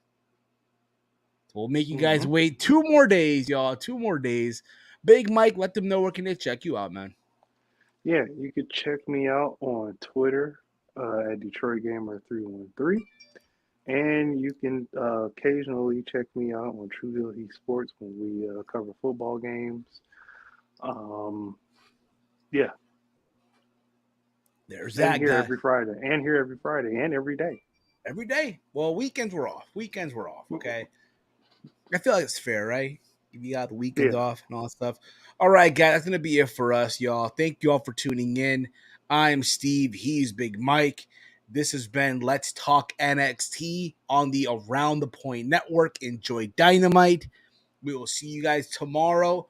So we'll make you guys wait 2 more days, y'all. 2 more days. Big Mike, let them know where can they check you out, man. Yeah, you could check me out on Twitter at Detroit Gamer 313, and you can occasionally check me out on True Hill Heat Sports when we cover football games. Yeah. There's that here guy. every Friday, and here every Friday, and every day. Every day. Well, weekends were off. Okay. I feel like it's fair, right? You got the weekends off and all that stuff. All right, guys, that's going to be it for us, y'all. Thank you all for tuning in. I'm Steve. He's Big Mike. This has been Let's Talk NXT on the Around the Point Network. Enjoy Dynamite. We will see you guys tomorrow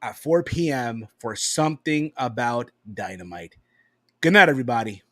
at 4 p.m. for something about Dynamite. Good night, everybody.